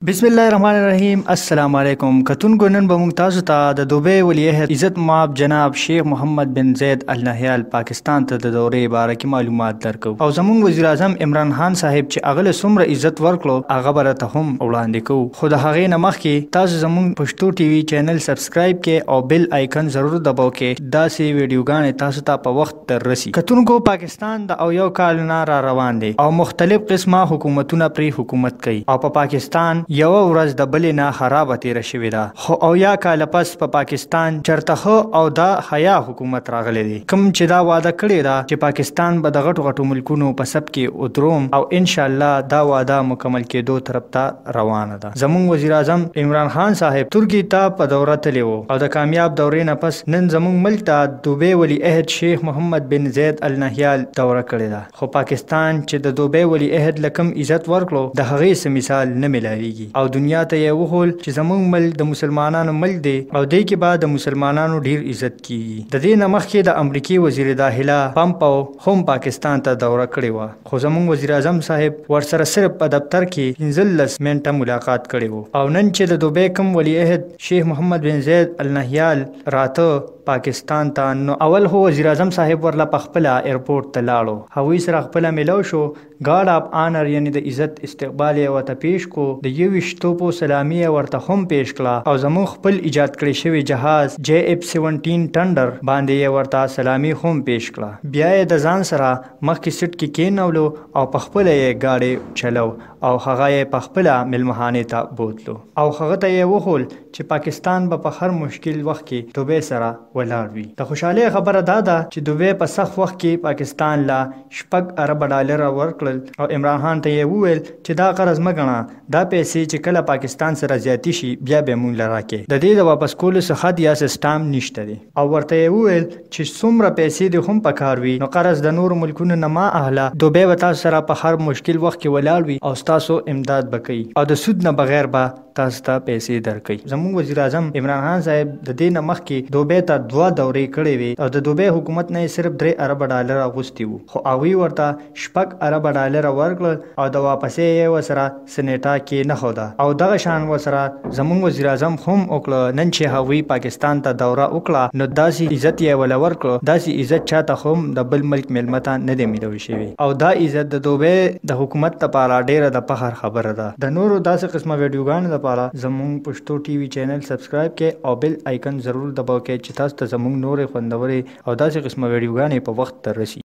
بسم الله الرحمن الرحیم. السلام علیکم. کتونکو نن به موږ تاسو ته د دوبۍ ولیعهد عزت مآب جناب شیخ محمد بن زید النهیان پاکستان ته د دورې باره کې معلومات درکو او زموږ وزیر اعظم عمران خان صاحب چې هغه له څومره عزت ورکړو هغه به راته هم وړاندې کوو. خو د هغې نه مخکې تاسو زموږ پښتو ټي وي چینل سبسکرایب کړئ او بیل آیکن ضرور دباو کې داسې ویډیوګانې تاسو ته په وخت در رسي. کتونکو پاکستان د یو کال نه را روان دی او مختلف قسمه حکومتونه پرې حکومت کوي او په پاکستان یو ورځ د بلې نه خرابه تیره شوې ده. خو اویا کاله پس په پاکستان چرته او دا حیا حکومت راغلی دی کوم چې دا وعده کړې ده چې پاکستان به د غټو غټو ملکونو په سب کې ودروم او ان شاء الله دا وعده مکمل کېدو طرف ته روانه ده. زموږ وزیر اعظم عمران خان صاحب ترکی ته په دوره تللی و او د کامیاب دورې نه پس نن زموږ ملک ته دوبۍ ولیعهد شیخ محمد بن زید النهیان دوره کړې ده. خو پاکستان چې د دوبۍ ولیعهد له کوم عزت ورکړو د هغې څه مثال نه میلاویږي او دنیا ته یې وښول چې زموږ ملک د مسلمانانو ملک دی او دی کې به د مسلمانانو ډیر عزت کیږي. د دې نه مخکې د امریکې وزیر داخله پمپو هم پاکستان ته دوره کړې وه خو زموږ وزیر اعظم صاحب ورسره صرف په دفتر کې 15 منټه ملاقات کړی و او نن چې د دوبۍ کوم ولیعهد شیخ محمد بن زید النهیان راته پاکستان ته نو اول هو وزیر اعظم صاحب ورله پخپله ایرپورټ ته لاړو. هغوی سره خپله میلو شو. ګارډ اف آنر یعنی د عزت استقبال یې ورته پیش کو. د 21 توپو سلامي یې ورته هم پیش کړه او زموږ خپل ایجاد کړی شوی جهاز JF-17 ټنډر باندې یې ورته سلامي هم پیش کړه. بیا یې د ځان سره مخکې سیټ کې کېنولو او پخپله یې ګاډی چلو او هغه یې پخپله مېلمهانې ته بوتلو او هغه ته یې وښول چې پاکستان به په هر مشکل وخت کې دوبۍ سره ولاړ وي. د خوشحالۍ خبره دا ده چې دوبۍ په سخت وخت کې پاکستان له 6 اربه ډالره ورکړل او عمران خان ته یې وویل چې دا قرض مه ګڼه، دا پیسې چې کله پاکستان سره زیاتې شي بیا به موږ له راکې. د دې د واپس کولو څه خط یا سیسټم نشته دی او ورته یې وویل چې څومره پیسې دې هم پکار وي نو قرض د نورو ملکونو نه مه اخله. دوبۍ به تاسو سره په هر مشکل وخت کې ولاړ وي او ستاسو امداد به کوي او د سود نه بغیر به تاسو ته پیسې درکوي. زموږ وزیر اعظم عمران خان صاحب د دې نه مخکې دوبۍ ته 2 دورې کړې وې او د دوبۍ حکومت نه یې صرف 3 اربه ډالره اغوستي وو خو هغوی ورته 6 اربه ډالره ورکړل او د واپسې یې ورسره سنیټا کې نه ښوده او دغه شان ورسره زموږ وزیر اعظم هم وکړه. نن چې هغوی پاکستان ته دوره وکړه نو داسې عزت یې وله ورکړو، داسې عزت چاته هم د بل ملک میلمه ته نه دی میلوي شوی او دا عزت د دوبۍ د حکومت لپاره ډیره د فخر خبره ده. د نورو داسې قسمه ویډیوګانو لپاره زموږ پښتو ټي وي چینل سبسکرایب کړئ او بیل آیکن ضرور دباو کړئ چې تاسو ته زموږ نورې خوندورې او داسې قسمه ویډیوګانې په وخت در رسي.